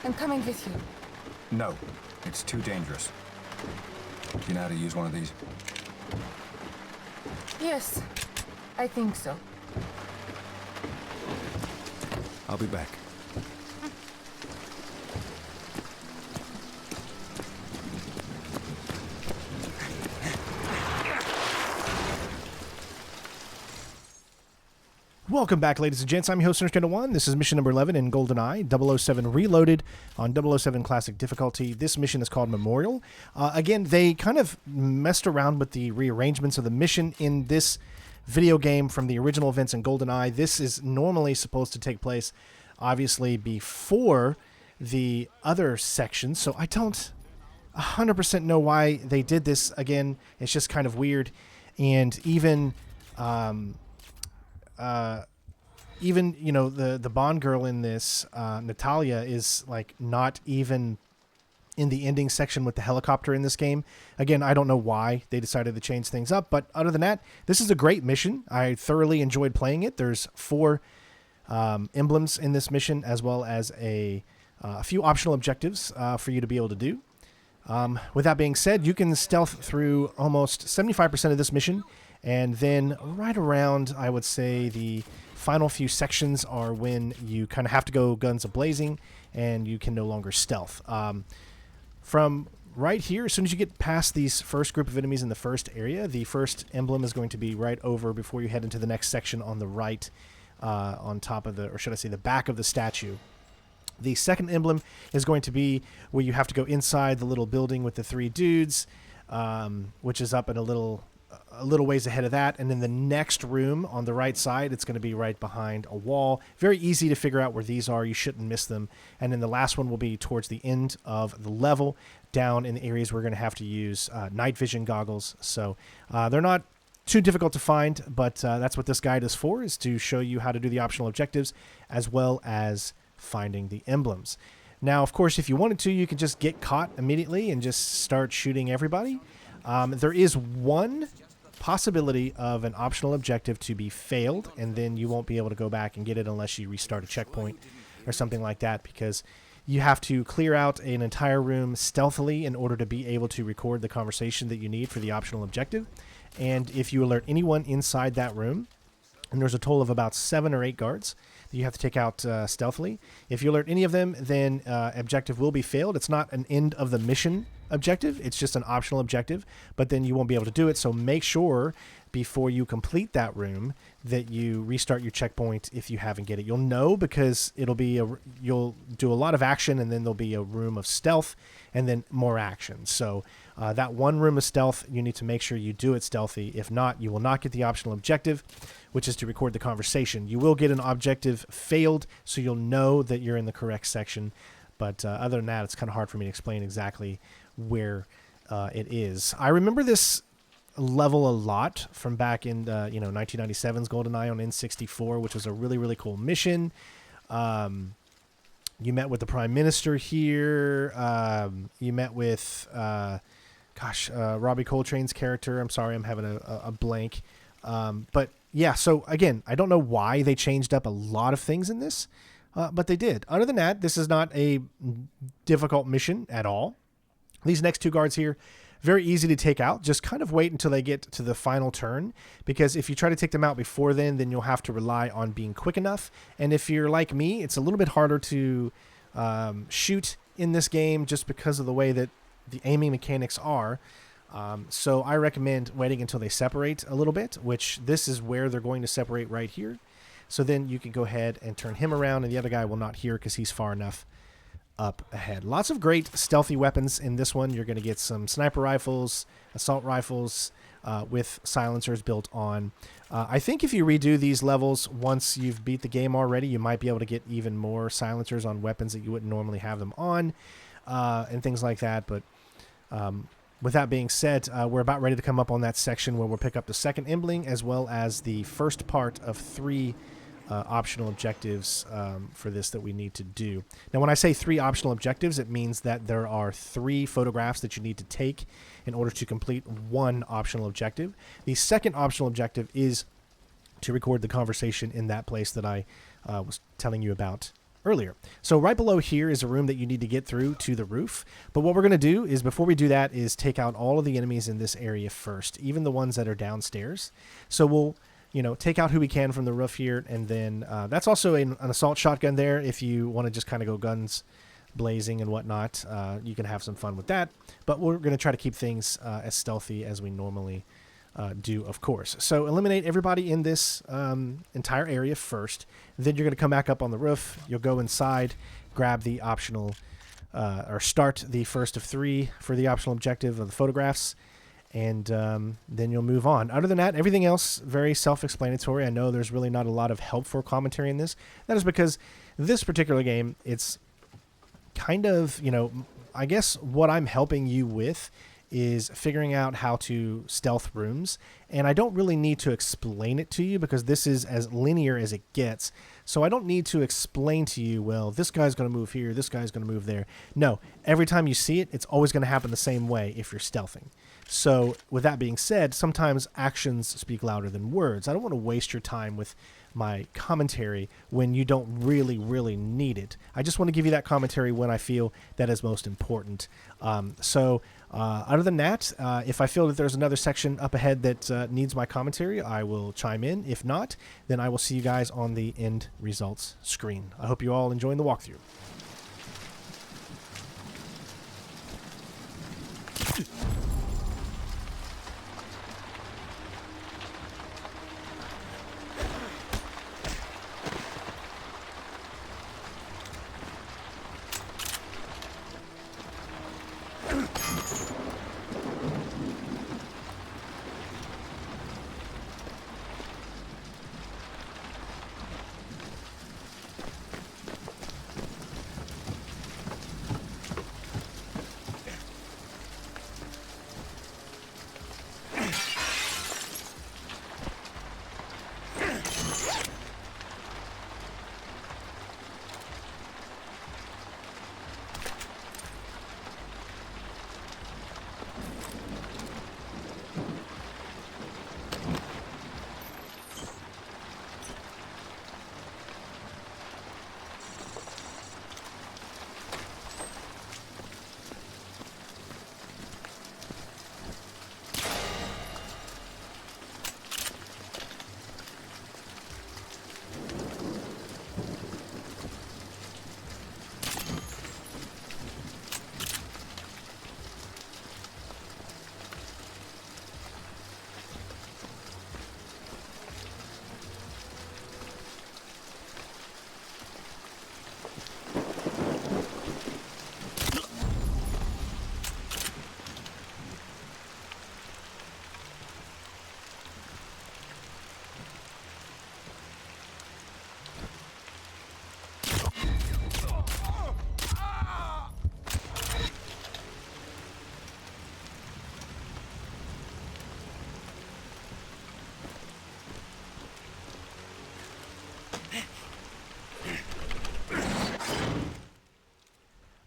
I'm coming with you. No, it's too dangerous. Do you know how to use one of these? Yes, I think so. I'll be back. Welcome back, ladies and gents. I'm your host, One. This is mission number 11 in Goldeneye, 007 Reloaded on 007 Classic difficulty. This mission is called Memorial. Again, they kind of messed around with the rearrangements of the mission in this video game from the original events in Goldeneye. This is normally supposed to take place, obviously, before the other sections, so I don't 100% know why they did this. Again, it's just kind of weird, and even you know, the Bond girl in this, Natalia, is like not even in the ending section with the helicopter in this game. Again, I don't know why they decided to change things up, but other than that, this is a great mission. I thoroughly enjoyed playing it. There's 4 emblems in this mission, as well as a few optional objectives for you to be able to do. With that being said, you can stealth through almost 75% of this mission, and then right around, I would say, the final few sections are when you kind of have to go guns a-blazing, and you can no longer stealth. From right here, as soon as you get past these first group of enemies in the first area, the first emblem is going to be right over before you head into the next section on the right, on top of the, or should I say, the back of the statue. The second emblem is going to be where you have to go inside the little building with the 3 dudes, which is up in a little ways ahead of that. And then the next room on the right side, it's going to be right behind a wall. Very easy to figure out where these are. You shouldn't miss them. And then the last one will be towards the end of the level, down in the areas we're going to have to use night vision goggles. So they're not too difficult to find, but that's what this guide is for, is to show you how to do the optional objectives as well as finding the emblems. Now, of course, if you wanted to, you can just get caught immediately and just start shooting everybody. There is one possibility of an optional objective to be failed, and then you won't be able to go back and get it unless you restart a checkpoint or something like that, because you have to clear out an entire room stealthily in order to be able to record the conversation that you need for the optional objective. And if you alert anyone inside that room, and there's a total of about 7 or 8 guards that you have to take out stealthily. If you alert any of them, then objective will be failed. It's not an end of the mission objective. It's just an optional objective, but then you won't be able to do it. So make sure before you complete that room that you restart your checkpoint if you haven't get it. You'll know because it'll be you'll do a lot of action, and then there'll be a room of stealth and then more action. So that one room of stealth, you need to make sure you do it stealthy. If not, you will not get the optional objective, which is to record the conversation. You will get an objective failed, so you'll know that you're in the correct section. But other than that, it's kind of hard for me to explain exactly where it is. I remember this level a lot from back in 1997's Goldeneye on N64, which was a really, really cool mission. You met with the Prime Minister here. You met with Robbie Coltrane's character. I'm sorry, I'm having a blank. But yeah, so again, I don't know why they changed up a lot of things in this, but they did. Other than that, this is not a difficult mission at all. These next 2 guards here, very easy to take out. Just kind of wait until they get to the final turn, because if you try to take them out before then you'll have to rely on being quick enough. And if you're like me, it's a little bit harder to shoot in this game just because of the way that the aiming mechanics are. So I recommend waiting until they separate a little bit, which this is where they're going to separate right here. So then you can go ahead and turn him around, and the other guy will not hear because he's far enough up ahead. Lots of great stealthy weapons in this one. You're going to get some sniper rifles, assault rifles with silencers built on. I think if you redo these levels once you've beat the game already, you might be able to get even more silencers on weapons that you wouldn't normally have them on, and things like that. But with that being said, we're about ready to come up on that section where we'll pick up the second emblem, as well as the first part of 3 optional objectives for this that we need to do. Now, when I say 3 optional objectives, it means that there are 3 photographs that you need to take in order to complete 1 optional objective. The second optional objective is to record the conversation in that place that I was telling you about earlier. So right below here is a room that you need to get through to the roof. But what we're going to do is, before we do that, is take out all of the enemies in this area first, even the ones that are downstairs. So we'll, you know, take out who we can from the roof here, and then that's also an assault shotgun there. If you want to just kind of go guns blazing and whatnot, you can have some fun with that. But we're going to try to keep things as stealthy as we normally do, of course. So eliminate everybody in this entire area first. Then you're going to come back up on the roof. You'll go inside, grab the optional, or start the first of 3 for the optional objective of the photographs, and then you'll move on. Other than that, everything else very self-explanatory. I know there's really not a lot of helpful commentary in this. That is because this particular game, it's kind of, you know, I guess what I'm helping you with is figuring out how to stealth rooms, and I don't really need to explain it to you because this is as linear as it gets. So I don't need to explain to you, well, this guy's going to move here, this guy's going to move there. No, every time you see it, it's always going to happen the same way if you're stealthing. So with that being said, sometimes actions speak louder than words. I don't want to waste your time with my commentary when you don't really need it. I just want to give you that commentary when I feel that is most important. Other than that, if I feel that there's another section up ahead that needs my commentary, I will chime in. If not, then I will see you guys on the end results screen. I hope you all enjoying the walkthrough.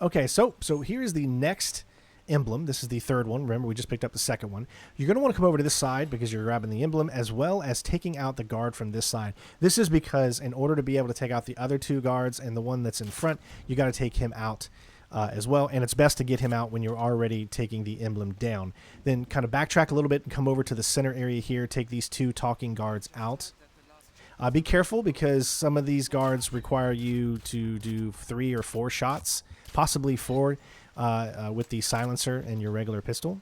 Okay, so here's the next emblem. This is the third one. Remember, we just picked up the second one. You're going to want to come over to this side because you're grabbing the emblem, as well as taking out the guard from this side. This is because in order to be able to take out the other 2 guards and the one that's in front, you got to take him out as well. And it's best to get him out when you're already taking the emblem down. Then kind of backtrack a little bit and come over to the center area here. Take these 2 talking guards out. Be careful because some of these guards require you to do 3 or 4 shots, possibly 4 with the silencer and your regular pistol.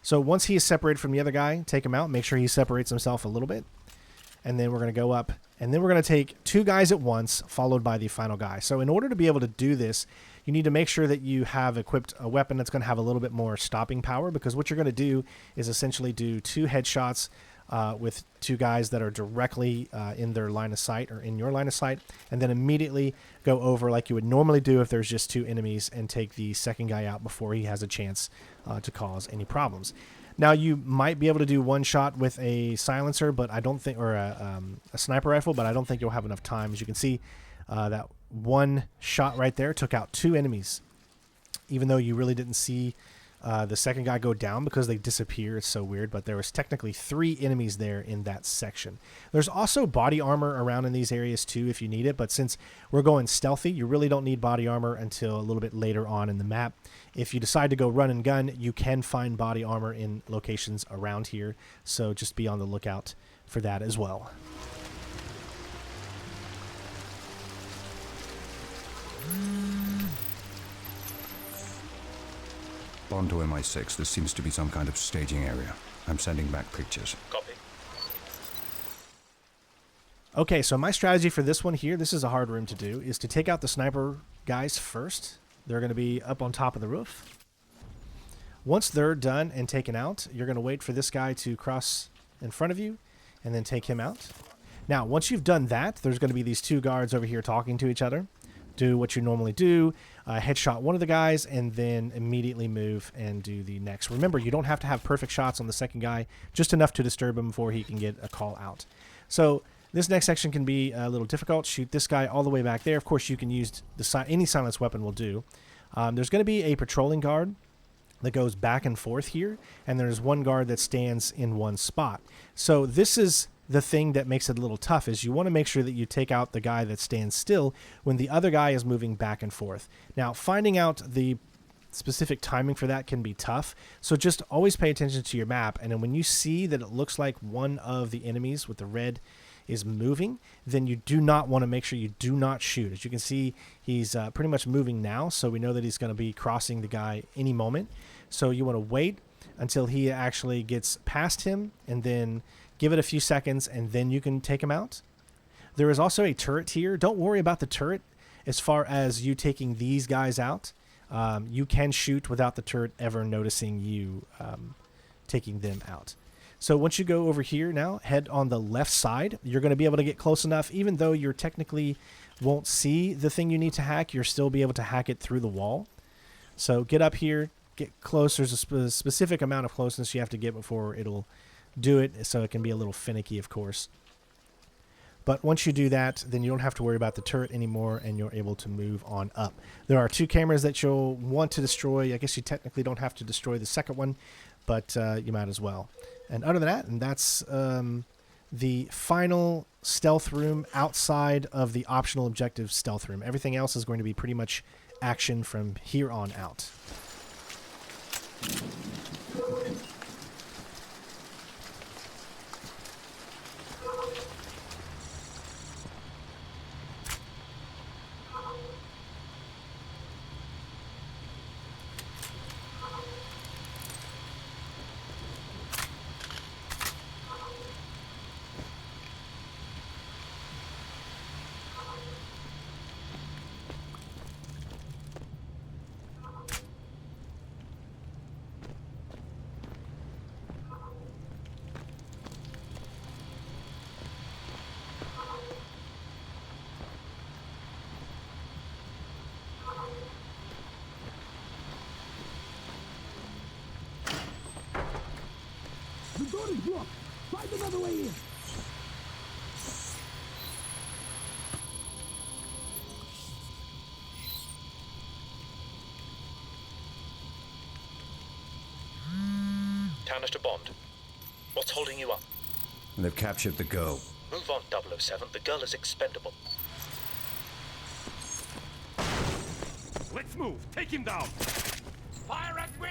So once he is separated from the other guy, take him out. Make sure he separates himself a little bit. And then we're going to go up. And then we're going to take 2 guys at once, followed by the final guy. So in order to be able to do this, you need to make sure that you have equipped a weapon that's going to have a little bit more stopping power, because what you're going to do is essentially do 2 headshots with 2 guys that are directly in their line of sight, or in your line of sight, and then immediately go over like you would normally do if there's just 2 enemies, and take the second guy out before he has a chance to cause any problems. Now, you might be able to do 1 shot with a silencer, but I don't think, or a sniper rifle, but I don't think you'll have enough time. As you can see, that 1 shot right there took out 2 enemies, even though you really didn't see the second guy go down because they disappear. It's so weird, but there was technically 3 enemies there in that section. There's also body armor around in these areas too if you need it, but since we're going stealthy, you really don't need body armor until a little bit later on in the map. If you decide to go run and gun, you can find body armor in locations around here, so just be on the lookout for that as well. Bond to MI6. This seems to be some kind of staging area. I'm sending back pictures. Copy. Okay, so my strategy for this one here, this is a hard room to do, is to take out the sniper guys first. They're going to be up on top of the roof. Once they're done and taken out, you're going to wait for this guy to cross in front of you and then take him out. Now, once you've done that, there's going to be these 2 guards over here talking to each other. Do what you normally do, headshot one of the guys, and then immediately move and do the next. Remember, you don't have to have perfect shots on the second guy, just enough to disturb him before he can get a call out. So this next section can be a little difficult. Shoot this guy all the way back there. Of course, you can use any silence weapon will do. There's going to be a patrolling guard that goes back and forth here, and there's one guard that stands in one spot. So this is the thing that makes it a little tough, is you want to make sure that you take out the guy that stands still when the other guy is moving back and forth. Now, finding out the specific timing for that can be tough, so just always pay attention to your map, and then when you see that it looks like one of the enemies with the red is moving, then you do not want to make sure you do not shoot. As you can see, he's pretty much moving now, so we know that he's going to be crossing the guy any moment. So you want to wait until he actually gets past him, and then give it a few seconds, and then you can take him out. There is also a turret here. Don't worry about the turret as far as you taking these guys out. You can shoot without the turret ever noticing you taking them out. So once you go over here now, head on the left side. You're going to be able to get close enough, even though you're technically won't see the thing you need to hack, you'll still be able to hack it through the wall. So get up here, get close. There's a specific amount of closeness you have to get before it'll do it, so it can be a little finicky, of course. But once you do that, then you don't have to worry about the turret anymore, and you're able to move on up. There are 2 cameras that you'll want to destroy. I guess you technically don't have to destroy the second one, but you might as well. And other than that, and that's the final stealth room outside of the optional objective stealth room. Everything else is going to be pretty much action from here on out. The door is blocked. Find another way in. Tanner to Bond. What's holding you up? They've captured the girl. Move on, 007. The girl is expendable. Let's move. Take him down. Fire at will.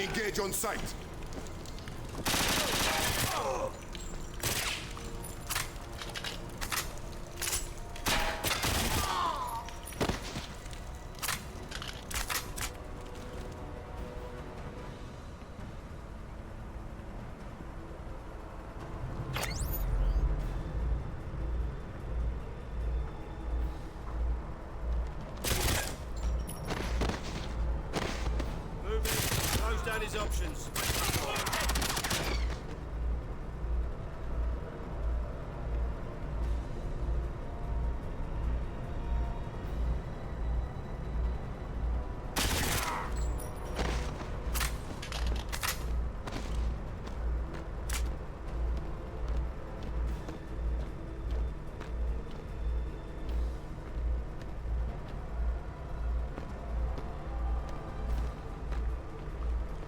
Enemy gauge on sight. Close down his options.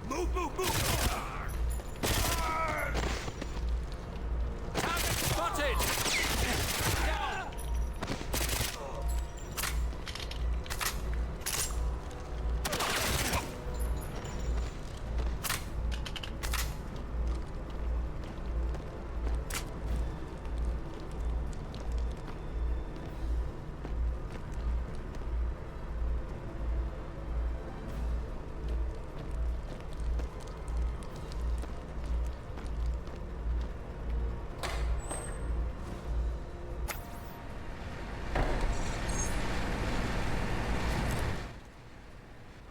Move, move, move! Target spotted! Down!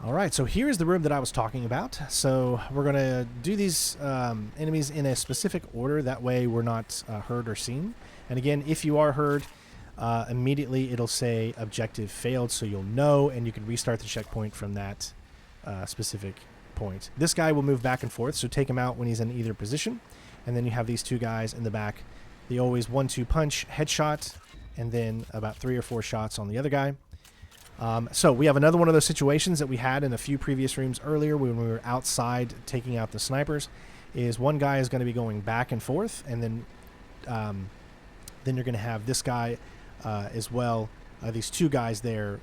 All right, so here's the room that I was talking about. So we're going to do these enemies in a specific order. That way we're not heard or seen. And again, if you are heard, immediately it'll say objective failed, so you'll know, and you can restart the checkpoint from that specific point. This guy will move back and forth, so take him out when he's in either position. And then you have these two guys in the back. They always 1-2 punch, headshot, and then about 3 or 4 shots on the other guy. So we have another one of those situations that we had in a few previous rooms earlier when we were outside taking out the snipers. Is one guy is going to be going back and forth, and then you're going to have this guy as well. These two guys there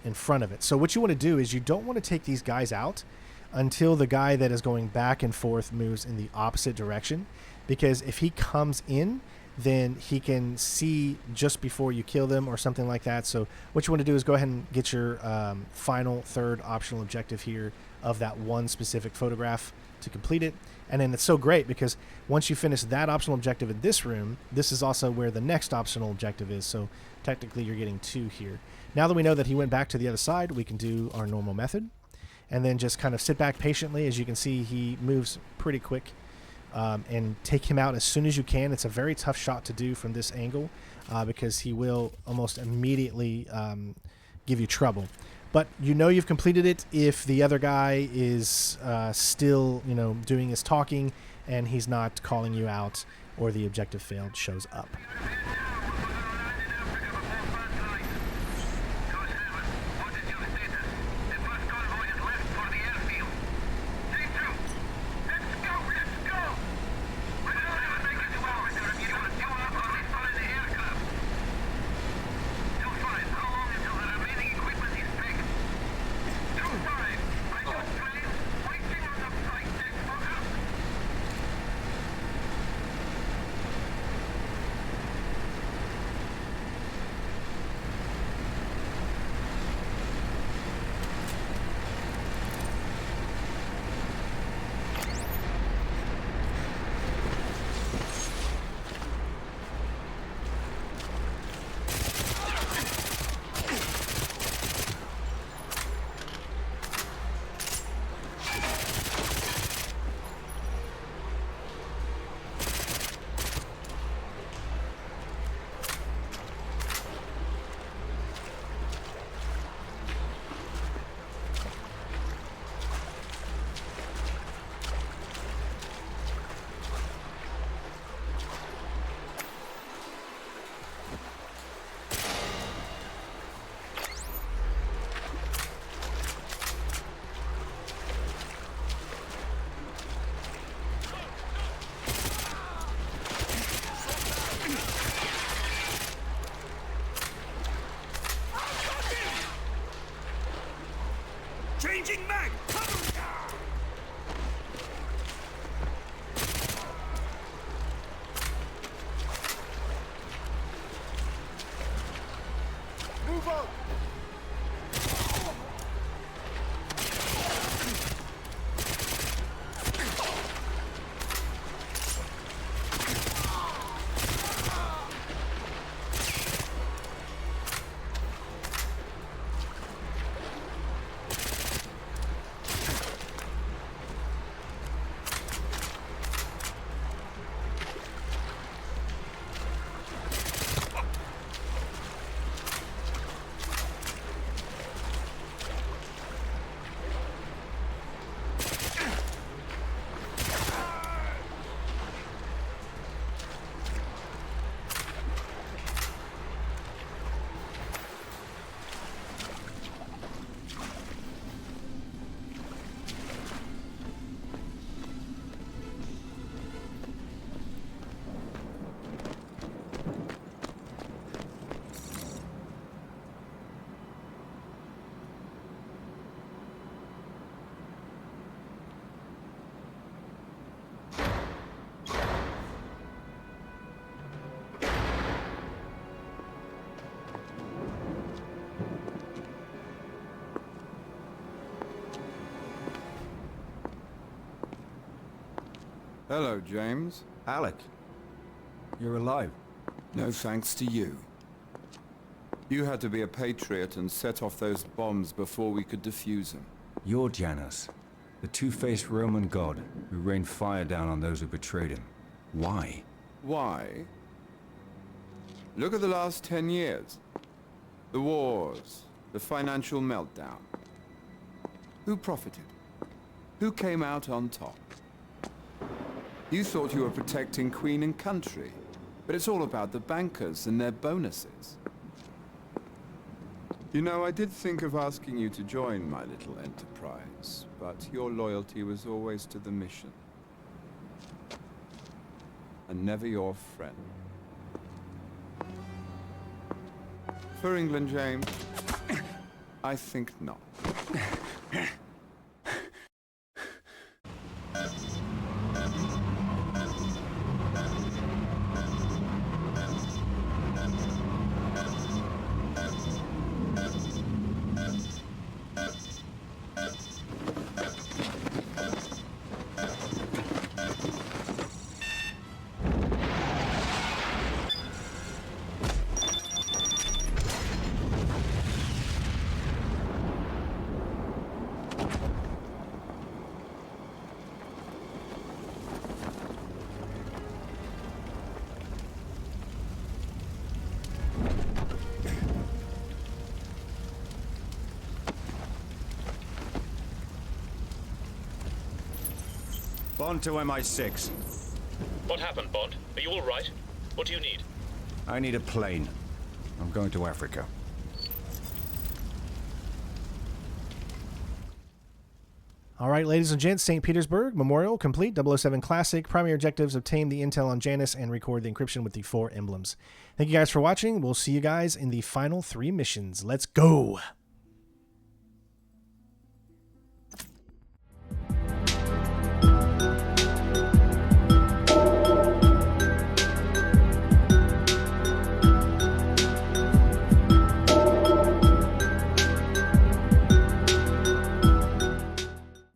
in front of it. So what you want to do is you don't want to take these guys out until the guy that is going back and forth moves in the opposite direction, because if he comes in, then he can see just before you kill them or something like that. So what you want to do is go ahead and get your final third optional objective here of that one specific photograph to complete it. And then it's so great because once you finish that optional objective in this room, this is also where the next optional objective is. So technically you're getting 2 here. Now that we know that he went back to the other side, we can do our normal method and then just kind of sit back patiently. As you can see, he moves pretty quick. And take him out as soon as you can. It's a very tough shot to do from this angle because he will almost immediately give you trouble. But you know you've completed it if the other guy is still, doing his talking and he's not calling you out, or the objective failed shows up. Hello, James. Alec, you're alive. No thanks to you. You had to be a patriot and set off those bombs before we could defuse them. You're Janus, the two-faced Roman god who rained fire down on those who betrayed him. Why? Why? Look at the last 10 years. The wars, the financial meltdown. Who profited? Who came out on top? You thought you were protecting Queen and country, but it's all about the bankers and their bonuses. You know, I did think of asking you to join my little enterprise, but your loyalty was always to the mission. And never your friend. For England, James? I think not. Bond to MI6. What happened, Bond? Are you all right? What do you need? I need a plane. I'm going to Africa. All right, ladies and gents, St. Petersburg, Memorial, complete, 007 Classic. Primary objectives, obtain the intel on Janus and record the encryption with the 4 emblems. Thank you guys for watching. We'll see you guys in the final 3 missions. Let's go!